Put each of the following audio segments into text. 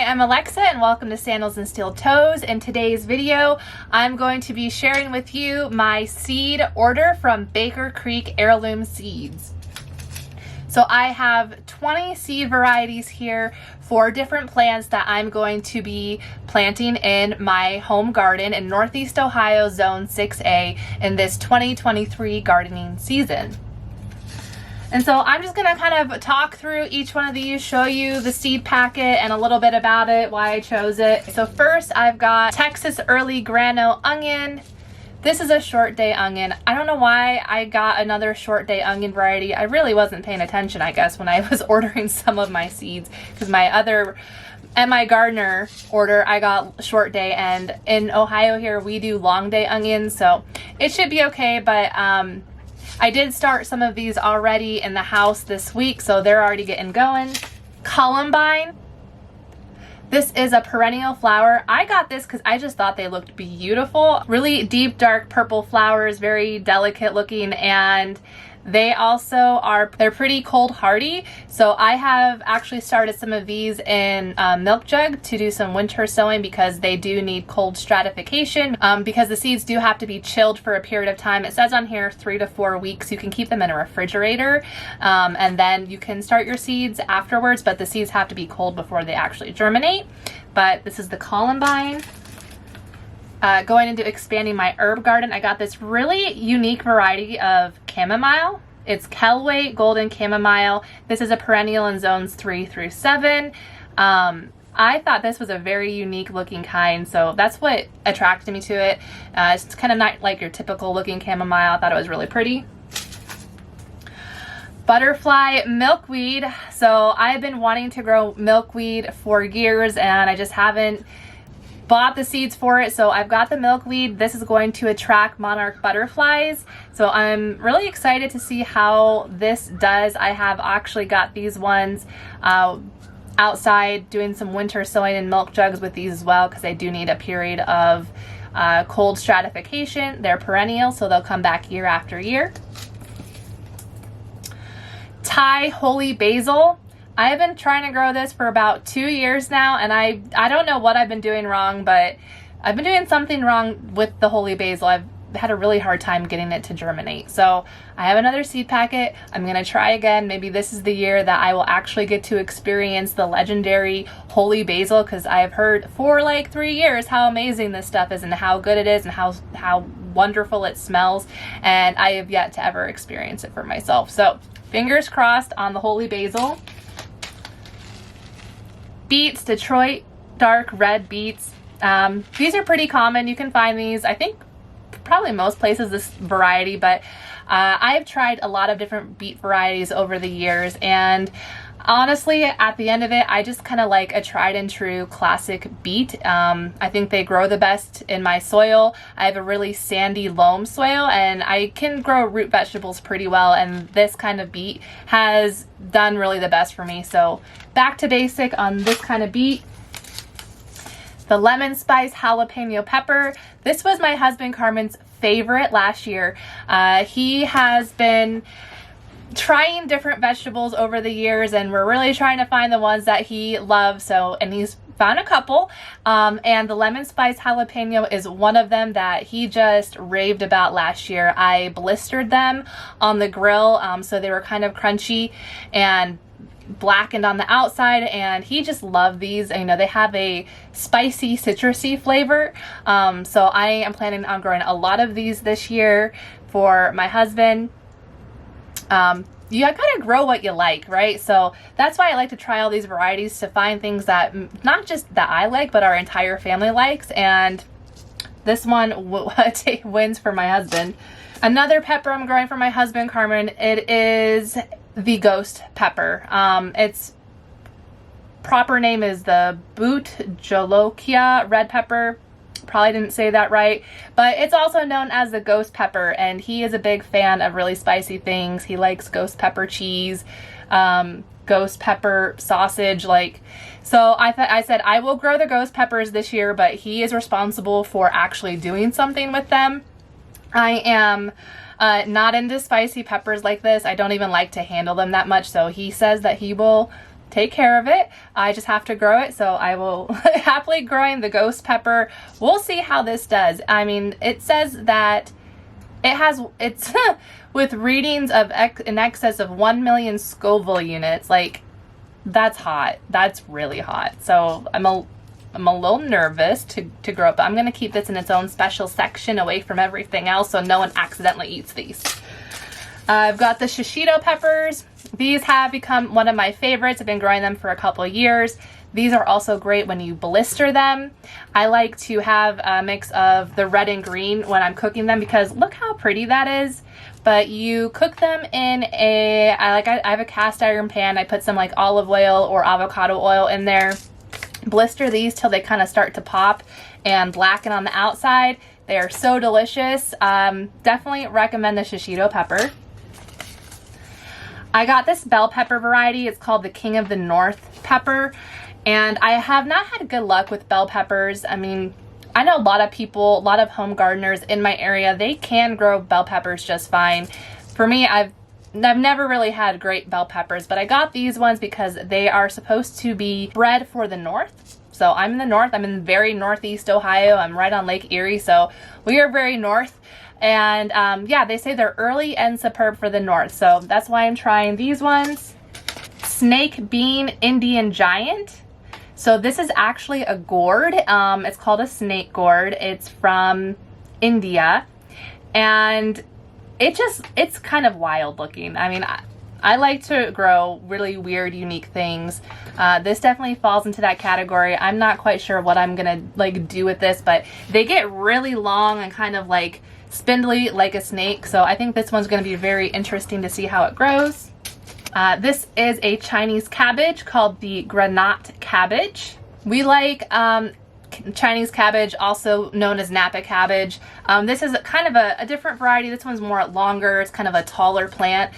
I'm Alexa and welcome to Sandals and Steel Toes. In today's video, I'm going to be sharing with you my seed order from Baker Creek Heirloom Seeds. So I have 20 seed varieties here for different plants that I'm going to be planting in my home garden in Northeast Ohio Zone 6A in this 2023 gardening season. And so I'm just gonna kind of talk through each one of these, show you the seed packet and a little bit about it, why I chose it. So first I've got Texas Early Grano Onion. This is a short day onion. I don't know why I got another short day onion variety. I really wasn't paying attention, I guess, when I was ordering some of my seeds, because my other my gardener order I got short day, and in Ohio here we do long day onions, so it should be okay. But I did start some of these already in the house this week, so they're already getting going. Columbine. This is a perennial flower. I got this because I just thought they looked beautiful. Really deep, dark purple flowers, very delicate looking, and they also they're pretty cold hardy. So I have actually started some of these in milk jug to do some winter sowing because they do need cold stratification because the seeds do have to be chilled for a period of time. It says on here 3 to 4 weeks. You can keep them in a refrigerator and then you can start your seeds afterwards, but the seeds have to be cold before they actually germinate. But this is the Columbine. Going into expanding my herb garden, I got this really unique variety of chamomile. It's Kelway Golden Chamomile. This is a perennial in zones 3 through 7. I thought this was a very unique looking kind, so that's what attracted me to it. It's kind of not like your typical looking chamomile. I thought it was really pretty. Butterfly milkweed. So I've been wanting to grow milkweed for years and I just haven't bought the seeds for it. So I've got the milkweed. This is going to attract monarch butterflies, so I'm really excited to see how this does. I have actually got these ones outside doing some winter sowing in milk jugs with these as well, because they do need a period of cold stratification. They're perennial, so they'll come back year after year. Thai holy basil. I have been trying to grow this for about 2 years now, and I don't know what I've been doing wrong, but I've been doing something wrong with the holy basil. I've had a really hard time getting it to germinate. So I have another seed packet. I'm going to try again. Maybe this is the year that I will actually get to experience the legendary holy basil, because I've heard for like 3 years how amazing this stuff is and how good it is and how wonderful it smells, and I have yet to ever experience it for myself. So fingers crossed on the holy basil. Beets, Detroit dark red beets. These are pretty common. You can find these, I think, probably most places, this variety, but I've tried a lot of different beet varieties over the years, and honestly, at the end of it, I just kind of like a tried and true classic beet. I think they grow the best in my soil. I have a really sandy loam soil, and I can grow root vegetables pretty well, and this kind of beet has done really the best for me. So back to basic on this kind of beet. The lemon spice jalapeno pepper. This was my husband Carmen's favorite last year. He has been trying different vegetables over the years, and we're really trying to find the ones that he loves. And he's found a couple, and the lemon spice jalapeno is one of them that he just raved about last year. I blistered them on the grill, so they were kind of crunchy and blackened on the outside, and he just loved these. You know, they have a spicy citrusy flavor, so I am planning on growing a lot of these this year for my husband. You gotta grow what you like, right? So that's why I like to try all these varieties, to find things that not just that I like, but our entire family likes, and this one wins for my husband. Another pepper I'm growing for my husband Carmen, it is the ghost pepper. Its proper name is the Boot Jolokia red pepper. Probably didn't say that right, but it's also known as the ghost pepper, and he is a big fan of really spicy things. He likes ghost pepper cheese, ghost pepper sausage, so I said I will grow the ghost peppers this year, but he is responsible for actually doing something with them. I am not into spicy peppers like this. I don't even like to handle them that much, so he says that he will take care of it. I just have to grow it, so I will happily growing the ghost pepper. We'll see how this does. I mean, it says that it's with readings of in excess of 1 million Scoville units. Like, that's hot. That's really hot. So I'm a little nervous to grow up, but I'm going to keep this in its own special section away from everything else so no one accidentally eats these. I've got the Shishito peppers. These have become one of my favorites. I've been growing them for a couple of years. These are also great when you blister them. I like to have a mix of the red and green when I'm cooking them because look how pretty that is. But you cook them in I have a cast iron pan. I put some like olive oil or avocado oil in there. Blister these till they kind of start to pop and blacken on the outside. They are so delicious. Definitely recommend the Shishito pepper. I got this bell pepper variety. It's called the King of the North pepper. And I have not had good luck with bell peppers. I mean, I know a lot of people, a lot of home gardeners in my area, they can grow bell peppers just fine. For me, I've never really had great bell peppers, but I got these ones because they are supposed to be bred for the north. So I'm in the north. I'm in very northeast Ohio. I'm right on Lake Erie, so we are very north. And yeah, they say they're early and superb for the north, so that's why I'm trying these ones. Snake Bean Indian Giant. So this is actually a gourd. It's called a snake gourd. It's from India, and it's kind of wild looking. I mean, I like to grow really weird, unique things. This definitely falls into that category. I'm not quite sure what I'm gonna like do with this, but they get really long and kind of like spindly like a snake. So I think this one's gonna be very interesting to see how it grows. This is a Chinese cabbage called the Granat cabbage. We like Chinese cabbage, also known as Napa cabbage. This is kind of a different variety. This one's more longer. It's kind of a taller plant.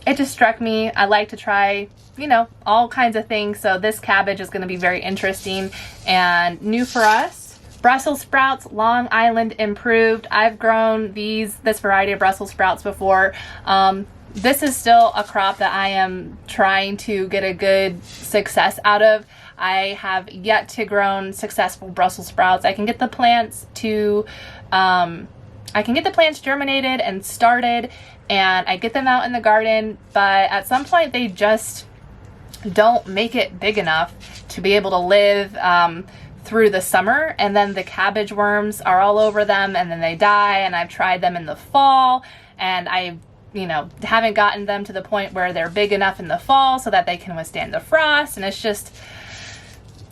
It just struck me. I like to try, you know, all kinds of things. So this cabbage is going to be very interesting and new for us. Brussels sprouts, Long Island improved. I've grown this variety of Brussels sprouts before. This is still a crop that I am trying to get a good success out of. I have yet to grow successful Brussels sprouts. I can get the plants germinated and started, and I get them out in the garden, but at some point they just don't make it big enough to be able to live through the summer, and then the cabbage worms are all over them and then they die. And I've tried them in the fall, and I haven't gotten them to the point where they're big enough in the fall so that they can withstand the frost. And it's just,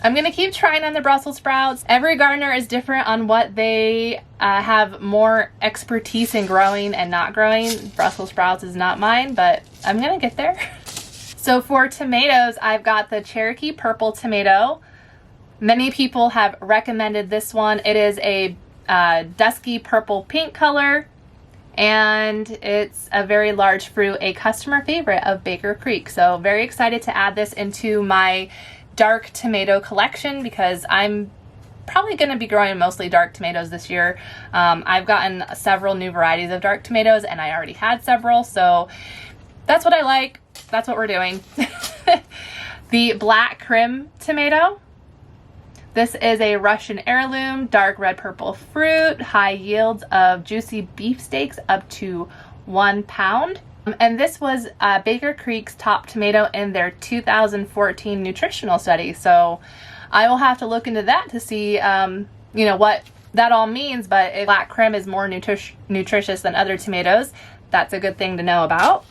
I'm going to keep trying on the Brussels sprouts. Every gardener is different on what they have more expertise in growing and not growing. Brussels sprouts is not mine, but I'm going to get there. So for tomatoes, I've got the Cherokee Purple tomato. Many people have recommended this one. It is a dusky purple pink color, and it's a very large fruit, a customer favorite of Baker Creek. So very excited to add this into my dark tomato collection because I'm probably going to be growing mostly dark tomatoes this year. I've gotten several new varieties of dark tomatoes, and I already had several, so that's what I like. That's what we're doing. The Black Krim tomato. This is a Russian heirloom, dark red purple fruit, high yields of juicy beefsteaks up to 1 pound. And this was Baker Creek's top tomato in their 2014 nutritional study. So I will have to look into that to see, what that all means. But if Black Krim is more nutritious than other tomatoes, that's a good thing to know about.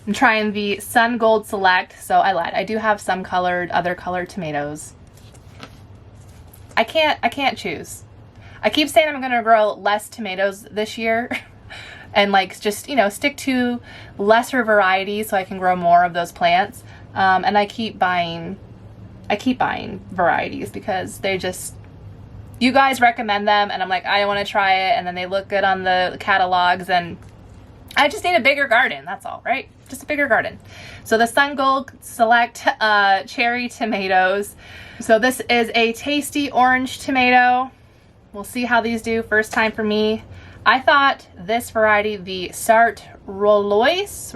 I'm trying the Sun Gold Select. So I lied. I do have some other colored tomatoes. I can't choose. I keep saying I'm going to grow less tomatoes this year and just, stick to lesser varieties so I can grow more of those plants. And I keep buying varieties because you guys recommend them, and I'm like, I want to try it, and then they look good on the catalogs, and I just need a bigger garden. That's all, right? Just a bigger garden. So the Sun Gold Select cherry tomatoes. So this is a tasty orange tomato. We'll see how these do. First time for me. I thought this variety, the Sart Rollois,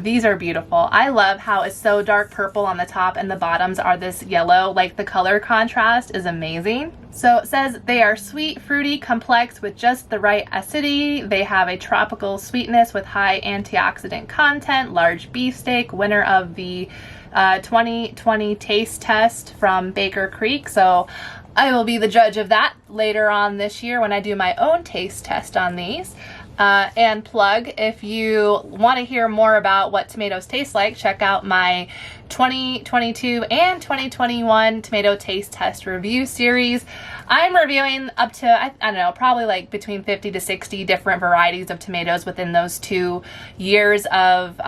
These are beautiful. I love how it's so dark purple on the top and the bottoms are this yellow. Like the color contrast is amazing. So it says they are sweet, fruity, complex with just the right acidity. They have a tropical sweetness with high antioxidant content. Large beefsteak, winner of the 2020 taste test from Baker Creek. So I will be the judge of that later on this year when I do my own taste test on these. And plug, if you want to hear more about what tomatoes taste like, check out my 2022 and 2021 tomato taste test review series. I'm reviewing up to, I don't know, probably like between 50 to 60 different varieties of tomatoes within those 2 years of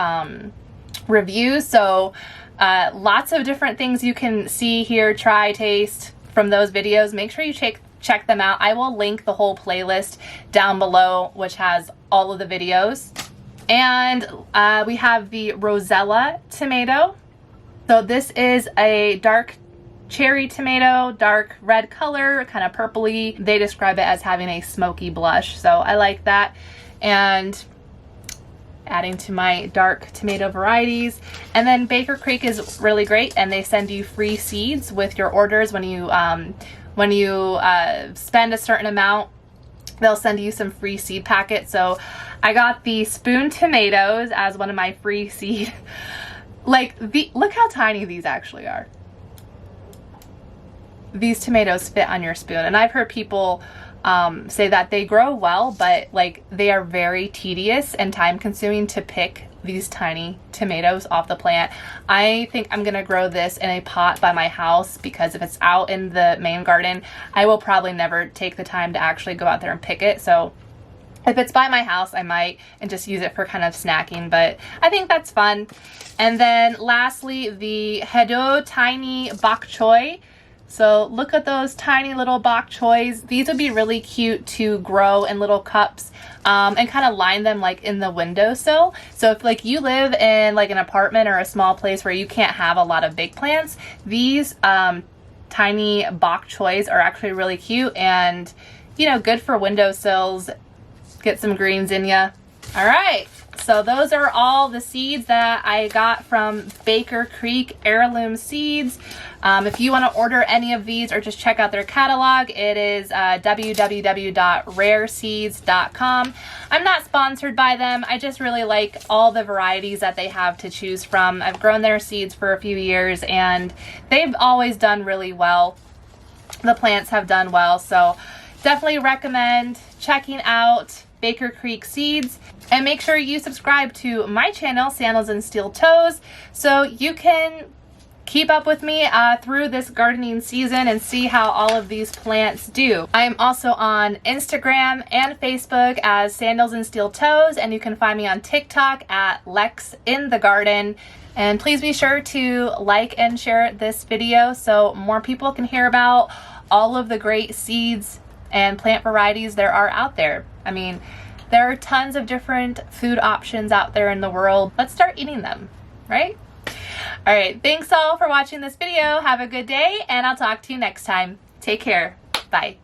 reviews. So lots of different things you can see, hear, try, taste from those videos. Make sure you check them out. I will link the whole playlist down below, which has all of the videos. And we have the Rosella Tomato. So this is a dark cherry tomato, dark red color, kind of purpley. They describe it as having a smoky blush. So I like that. And adding to my dark tomato varieties. And then Baker Creek is really great, and they send you free seeds with your orders when you spend a certain amount. They'll send you some free seed packets. So I got the spoon tomatoes as one of my free seed. Look how tiny these actually are. These tomatoes fit on your spoon, and I've heard people say that they grow well, but like they are very tedious and time consuming to pick these tiny tomatoes off the plant. I think I'm gonna grow this in a pot by my house, because if it's out in the main garden, I will probably never take the time to actually go out there and pick it. So if it's by my house, I might, and just use it for kind of snacking, but I think that's fun. And then lastly, the Hedo Tiny Bok Choy. So look at those tiny little bok choys. These would be really cute to grow in little cups and kind of line them like in the windowsill. So if like you live in like an apartment or a small place where you can't have a lot of big plants, these tiny bok choys are actually really cute and, you know, good for windowsills. Get some greens in ya. All right. So those are all the seeds that I got from Baker Creek Heirloom Seeds. If you want to order any of these or just check out their catalog, it is www.rareseeds.com. I'm not sponsored by them. I just really like all the varieties that they have to choose from. I've grown their seeds for a few years and they've always done really well. The plants have done well, so definitely recommend checking out Baker Creek Seeds. And make sure you subscribe to my channel, Sandals and Steel Toes, so you can keep up with me through this gardening season and see how all of these plants do. I am also on Instagram and Facebook as Sandals and Steel Toes, and you can find me on TikTok at Lex in the Garden. And please be sure to like and share this video so more people can hear about all of the great seeds and plant varieties there are out there. I mean, there are tons of different food options out there in the world. Let's start eating them, right? All right, thanks all for watching this video. Have a good day, and I'll talk to you next time. Take care. Bye.